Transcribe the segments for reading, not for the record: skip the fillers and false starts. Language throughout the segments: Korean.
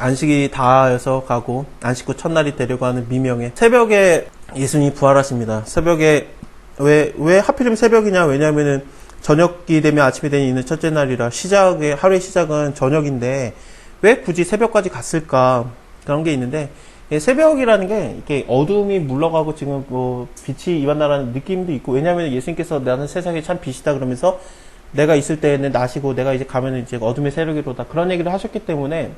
안식이 닿아서 가고 안식 후 첫날이 되려고 하는 미명에 새벽에 예수님이 부활하십니다. 새벽에 왜 하필이면 새벽이냐? 왜냐하면은 저녁이 되면 아침이 되는 있는 첫째 날이라 하루의 시작은 저녁인데 왜 굳이 새벽까지 갔을까? 그런 게 있는데 새벽이라는 게 이렇게 어둠이 물러가고 지금 뭐 빛이 임한다라는 느낌도 있고, 왜냐하면 예수님께서 나는 세상에 참 빛이다 그러면서 내가 있을 때는 낮이고 내가 이제 가면은 이제 어둠의 세력이로다 그런 얘기를 하셨기 때문에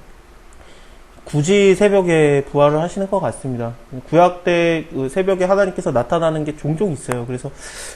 굳이 새벽에 부활을 하시는 것 같습니다. 구약 때 그 새벽에 하나님께서 나타나는 게 종종 있어요. 그래서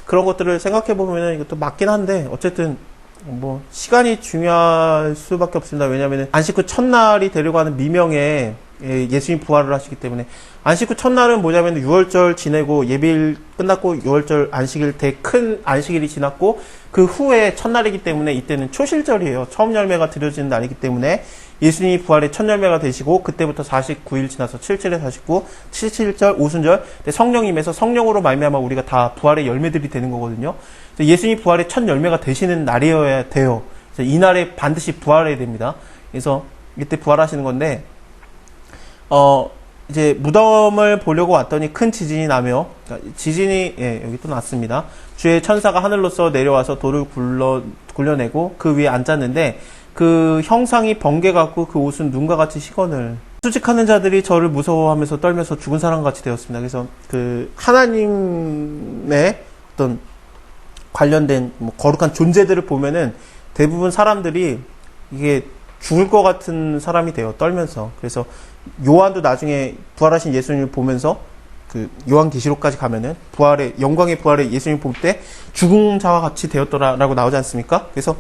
그런 것들을 생각해 보면 이것도 맞긴 한데 어쨌든 뭐 시간이 중요할 수밖에 없습니다. 왜냐하면 안식 후 첫날이 되려고 하는 미명에 예수님 부활을 하시기 때문에, 안식 후 첫날은 뭐냐면 6월절 지내고 예배일 끝났고 6월절 안식일 큰 안식일이 지났고 그 후에 첫날이기 때문에 이때는 초실절이에요. 처음 열매가 드려지는 날이기 때문에 예수님이 부활의 첫 열매가 되시고 그때부터 49일 지나서 77에 49, 77절, 오순절 성령이 임해서 성령으로 말미암아 우리가 다 부활의 열매들이 되는 거거든요. 예수님이 부활의 첫 열매가 되시는 날이어야 돼요. 이 날에 반드시 부활해야 됩니다. 그래서 이때 부활하시는 건데 이제 무덤을 보려고 왔더니 큰 지진이 나며, 지진이 여기 또 났습니다. 주의 천사가 하늘로서 내려와서 돌을 굴려내고 그 위에 앉았는데 그 형상이 번개 같고 그 옷은 눈과 같이 시건을, 수직하는 자들이 저를 무서워하면서 떨면서 죽은 사람같이 되었습니다. 그래서 그 하나님의 어떤 관련된 뭐 거룩한 존재들을 보면은 대부분 사람들이 이게 죽을 것 같은 사람이 돼요. 떨면서. 그래서 요한도 나중에 부활하신 예수님을 보면서 그 요한계시록까지 가면은 영광의 부활의 예수님을 볼 때 죽은 자와 같이 되었더라라고 나오지 않습니까? 그래서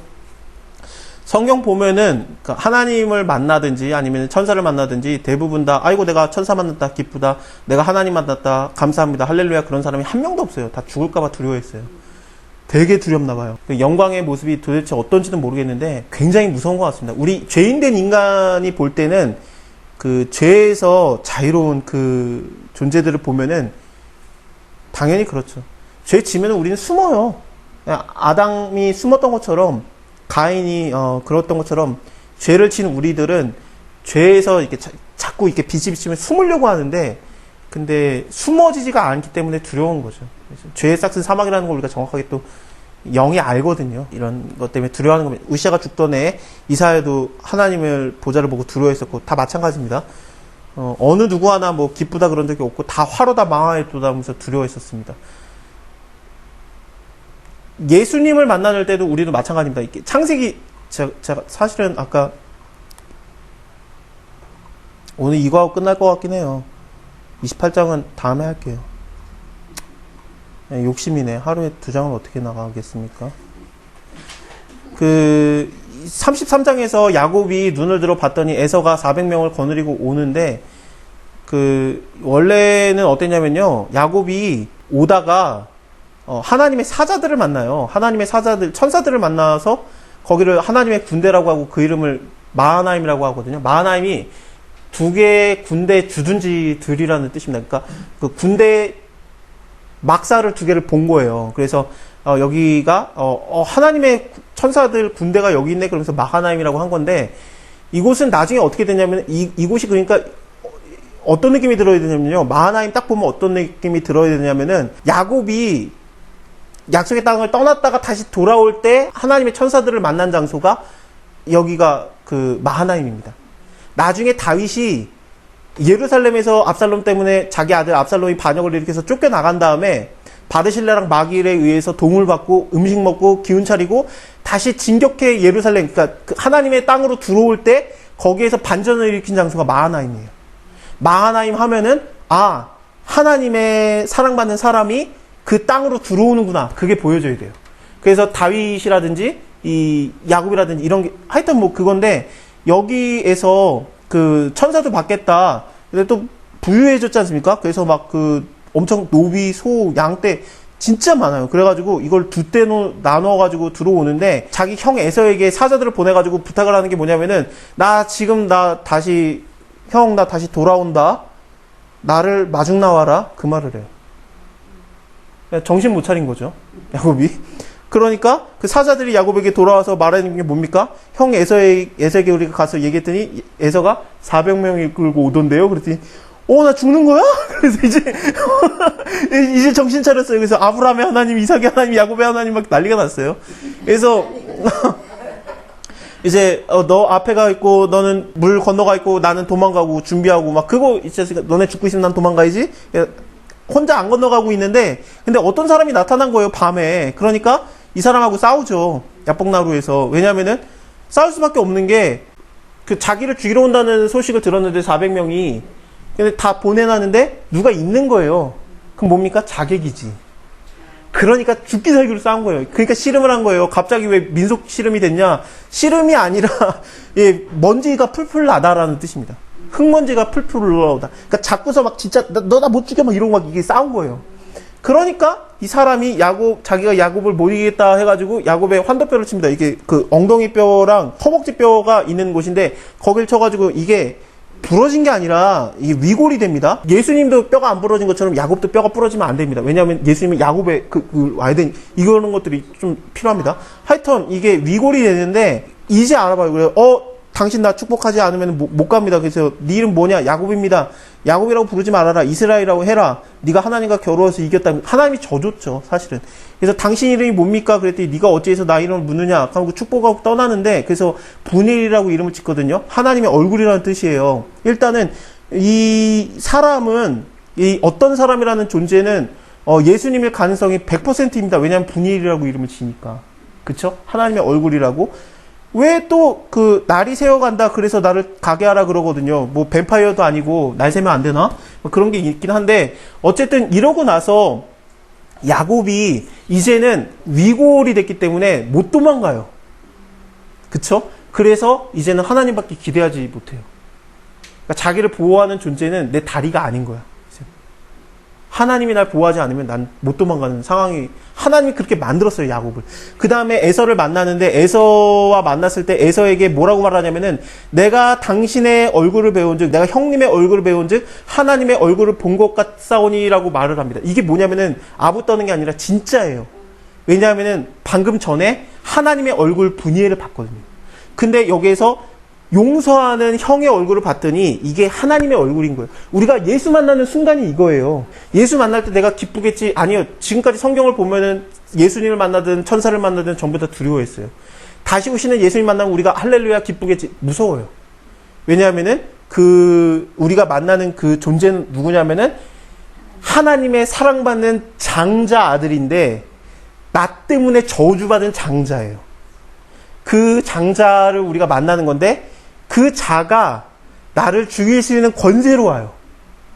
성경 보면은 하나님을 만나든지 아니면 천사를 만나든지 대부분 다 아이고 내가 천사 만났다 기쁘다, 내가 하나님 만났다 감사합니다 할렐루야, 그런 사람이 한 명도 없어요. 다 죽을까봐 두려워했어요. 되게 두렵나 봐요. 영광의 모습이 도대체 어떤지는 모르겠는데 굉장히 무서운 것 같습니다. 우리 죄인된 인간이 볼 때는 그 죄에서 자유로운 그 존재들을 보면은 당연히 그렇죠. 죄 지면은 우리는 숨어요. 아담이 숨었던 것처럼, 가인이 그랬던 것처럼 죄를 친 우리들은 죄에서 이렇게 자꾸 이렇게 비치비치면 숨으려고 하는데, 근데 숨어지지가 않기 때문에 두려운 거죠. 그래서 죄의 싹은 사막이라는 걸 우리가 정확하게 또 영이 알거든요. 이런 것 때문에 두려워하는 겁니다. 우시아가 죽던 해에 이사야도 하나님을 보좌를 보고 두려워했었고 다 마찬가지입니다. 어느 누구 하나 뭐 기쁘다 그런 적이 없고 다 화로다 망하였도다 하면서 두려워했었습니다. 예수님을 만날 때도 우리도 마찬가지입니다. 창세기 제가 사실은 아까 오늘 이거 하고 끝날 것 같긴 해요. 28장은 다음에 할게요. 욕심이네. 하루에 2장을 어떻게 나가겠습니까? 33장에서 야곱이 눈을 들어 봤더니 에서가 400명을 거느리고 오는데, 원래는 어땠냐면요. 야곱이 오다가, 하나님의 사자들을 만나요. 하나님의 사자들, 천사들을 만나서 거기를 하나님의 군대라고 하고 그 이름을 마하나임이라고 하거든요. 마하나임이 2개의 군대 주둔지들이라는 뜻입니다. 그러니까 그 군대 막사를 2개를 본 거예요. 그래서 여기가 하나님의 천사들 군대가 여기 있네 그러면서 마하나임이라고 한 건데, 이곳은 나중에 어떻게 되냐면 이곳이 그러니까 어떤 느낌이 들어야 되냐면요. 마하나임 딱 보면 어떤 느낌이 들어야 되냐면은 야곱이 약속의 땅을 떠났다가 다시 돌아올 때 하나님의 천사들을 만난 장소가 여기가 그 마하나임입니다. 나중에 다윗이 예루살렘에서 압살롬 때문에 자기 아들 압살롬이 반역을 일으켜서 쫓겨나간 다음에 바드실레랑 마길에 의해서 도움을 받고 음식 먹고 기운 차리고 다시 진격해 예루살렘, 그러니까 그 하나님의 땅으로 들어올 때 거기에서 반전을 일으킨 장소가 마하나임이에요. 마하나임 하면은 하나님의 사랑받는 사람이 그 땅으로 들어오는구나, 그게 보여져야 돼요. 그래서 다윗이라든지 이 야곱이라든지 이런 게 하여튼 뭐 그건데, 여기에서 그 천사도 받겠다. 근데 또 부유해졌지 않습니까? 그래서 막 엄청 노비, 소, 양떼 진짜 많아요. 그래가지고 이걸 2대 나눠가지고 들어오는데, 자기 형 에서에게 사자들을 보내가지고 부탁을 하는 게 뭐냐면은, 나 다시 돌아온다. 나를 마중 나와라. 그 말을 해요. 정신 못 차린 거죠. 야곱이. 그러니까 그 사자들이 야곱에게 돌아와서 말하는 게 뭡니까? 형 에서에게 우리가 가서 얘기했더니 에서가 400명이 끌고 오던데요. 그랬더니 나 죽는 거야? 그래서 이제 정신 차렸어요. 그래서 아브라함의 하나님, 이삭의 하나님, 야곱의 하나님 막 난리가 났어요. 그래서 이제 너 앞에 가 있고 너는 물 건너가 있고 나는 도망가고 준비하고 막 그거 있었으니까 너네 죽고 있으면 난 도망가야지. 혼자 안 건너가고 있는데 근데 어떤 사람이 나타난 거예요, 밤에. 그러니까 이 사람하고 싸우죠, 야복나루에서. 왜냐면은 싸울 수밖에 없는 게 그 자기를 죽이러 온다는 소식을 들었는데 400명이 근데 다 보내놨는데 누가 있는 거예요. 그럼 뭡니까? 자객이지. 그러니까 죽기 살기로 싸운 거예요. 그러니까 씨름을 한 거예요. 갑자기 왜 민속 씨름이 됐냐? 씨름이 아니라 먼지가 풀풀 나다라는 뜻입니다. 흙먼지가 풀풀 올라오다. 그러니까 자꾸서 막 진짜 너 나 못 죽여 막 이러고 막 이게 싸운 거예요. 그러니까 이 사람이 자기가 야곱을 못 이기겠다 해가지고 야곱의 환도뼈를 칩니다. 이게 그 엉덩이 뼈랑 허벅지 뼈가 있는 곳인데 거길 쳐가지고 이게 부러진 게 아니라 이게 위골이 됩니다. 예수님도 뼈가 안 부러진 것처럼 야곱도 뼈가 부러지면 안 됩니다. 왜냐하면 예수님은 야곱에 와야 되니 이런 것들이 좀 필요합니다. 하여튼 이게 위골이 되는데 이제 알아봐요. 그래요. 당신 나 축복하지 않으면 못 갑니다. 그래서 네 이름 뭐냐? 야곱입니다. 야곱이라고 부르지 말아라. 이스라엘이라고 해라. 네가 하나님과 겨루어서 이겼다. 하나님이 져줬죠, 사실은. 그래서 당신 이름이 뭡니까? 그랬더니 네가 어찌해서 나 이름을 묻느냐? 그리고 축복하고 떠나는데 그래서 분일이라고 이름을 짓거든요. 하나님의 얼굴이라는 뜻이에요. 일단은 이 사람은 이 어떤 사람이라는 존재는 예수님일 가능성이 100%입니다. 왜냐하면 분일이라고 이름을 지니까. 그쵸? 하나님의 얼굴이라고. 왜 또 날이 새어간다 그래서 나를 가게 하라 그러거든요. 뭐 뱀파이어도 아니고 날 새면 안 되나? 뭐 그런 게 있긴 한데 어쨌든 이러고 나서 야곱이 이제는 위골이 됐기 때문에 못 도망가요. 그쵸? 그래서 이제는 하나님밖에 기대하지 못해요. 그러니까 자기를 보호하는 존재는 내 다리가 아닌 거야. 하나님이 날 보호하지 않으면 난 못 도망가는 상황이 하나님이 그렇게 만들었어요, 야곱을. 그 다음에 에서를 만나는데 에서와 만났을 때 에서에게 뭐라고 말하냐면은 내가 당신의 얼굴을 배운 즉 내가 형님의 얼굴을 배운 즉 하나님의 얼굴을 본 것 같사오니라고 말을 합니다. 이게 뭐냐면은 아부 떠는 게 아니라 진짜예요. 왜냐하면은 방금 전에 하나님의 얼굴 분이엘을 봤거든요. 근데 여기에서 용서하는 형의 얼굴을 봤더니 이게 하나님의 얼굴인 거예요. 우리가 예수 만나는 순간이 이거예요. 예수 만날 때 내가 기쁘겠지? 아니요. 지금까지 성경을 보면은 예수님을 만나든 천사를 만나든 전부 다 두려워했어요. 다시 오시는 예수님 만나면 우리가 할렐루야 기쁘겠지? 무서워요. 왜냐하면은 우리가 만나는 그 존재는 누구냐면은 하나님의 사랑받는 장자 아들인데 나 때문에 저주받은 장자예요. 그 장자를 우리가 만나는 건데 그 자가 나를 죽일 수 있는 권세로 와요.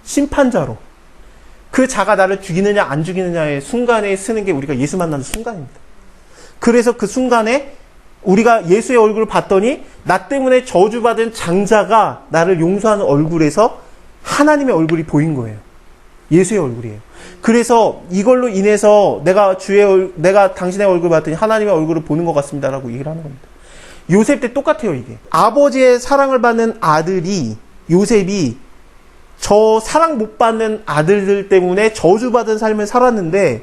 심판자로. 그 자가 나를 죽이느냐 안 죽이느냐의 순간에 쓰는 게 우리가 예수 만나는 순간입니다. 그래서 그 순간에 우리가 예수의 얼굴을 봤더니 나 때문에 저주받은 장자가 나를 용서하는 얼굴에서 하나님의 얼굴이 보인 거예요. 예수의 얼굴이에요. 그래서 이걸로 인해서 내가 당신의 얼굴을 봤더니 하나님의 얼굴을 보는 것 같습니다라고 얘기를 하는 겁니다. 요셉 때 똑같아요, 이게. 아버지의 사랑을 받는 아들이, 요셉이 저 사랑 못 받는 아들들 때문에 저주받은 삶을 살았는데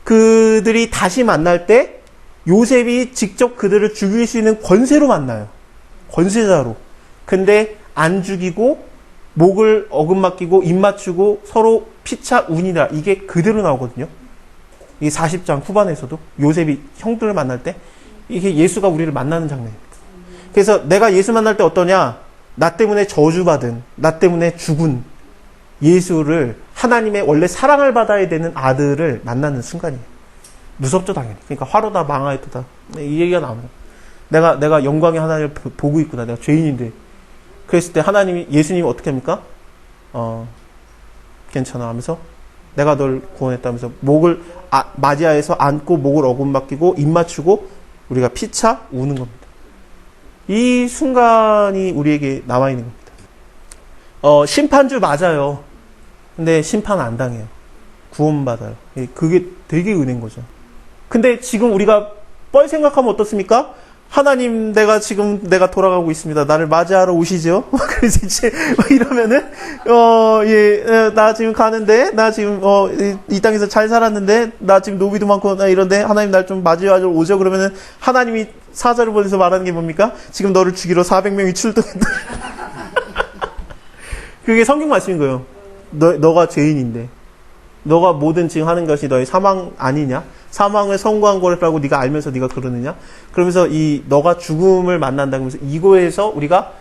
그들이 다시 만날 때 요셉이 직접 그들을 죽일 수 있는 권세로 만나요. 권세자로. 근데 안 죽이고 목을 어긋맞기고 입 맞추고 서로 피차 운이라 이게 그대로 나오거든요. 이게 40장 후반에서도 요셉이 형들을 만날 때 이게 예수가 우리를 만나는 장면입니다. 그래서 내가 예수 만날 때 어떠냐? 나 때문에 저주받은, 나 때문에 죽은 예수를 하나님의 원래 사랑을 받아야 되는 아들을 만나는 순간이에요. 무섭죠, 당연히. 그러니까 화로다 망하였다. 이 얘기가 나옵니다. 내가 영광의 하나님을 보고 있구나. 내가 죄인인데. 그랬을 때 예수님이 어떻게 합니까? 괜찮아 하면서 내가 널 구원했다면서 목을 맞이하여서 안고 목을 어긋맞기고 입 맞추고 우리가 피차 우는 겁니다. 이 순간이 우리에게 남아있는 겁니다. 심판주 맞아요. 근데 심판 안 당해요. 구원받아요. 그게 되게 은혜인 거죠. 근데 지금 우리가 뻘 생각하면 어떻습니까? 하나님, 내가 돌아가고 있습니다. 나를 맞이하러 오시죠? 그래서 이제, 이러면은, 나 지금 가는데, 나 지금, 이 땅에서 잘 살았는데, 나 지금 노비도 많고, 나 이런데, 하나님 날 좀 맞이하러 오죠? 그러면은, 하나님이 사자를 보내서 말하는 게 뭡니까? 지금 너를 죽이러 400명이 출동했다. 그게 성경 말씀인 거예요. 너가 죄인인데. 너가 모든 지금 하는 것이 너의 사망 아니냐? 사망을 선고한 거라고 네가 알면서 네가 그러느냐? 그러면서 너가 죽음을 만난다 그러면서 이거에서 우리가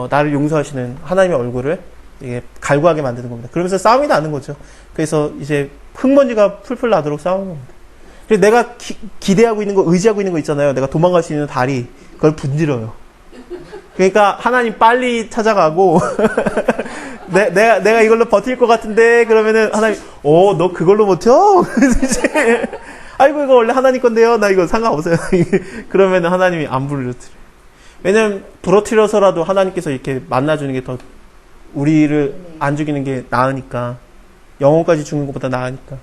나를 용서하시는 하나님의 얼굴을 이게 갈구하게 만드는 겁니다. 그러면서 싸움이 나는 거죠. 그래서 이제 흙먼지가 풀풀 나도록 싸우는 겁니다. 그래서 내가 기대하고 있는 거, 의지하고 있는 거 있잖아요. 내가 도망갈 수 있는 다리, 그걸 분질러요. 그러니까 하나님 빨리 찾아가고 내가 이걸로 버틸 것 같은데 그러면은 하나님 너 그걸로 버텨? 이제 아이고 이거 원래 하나님 건데요. 나 이거 상관없어요. 그러면은 하나님이 안 부러뜨려요. 왜냐면 부러뜨려서라도 하나님께서 이렇게 만나주는 게 더 우리를 안 죽이는 게 나으니까 영혼까지 죽는 것보다 나으니까.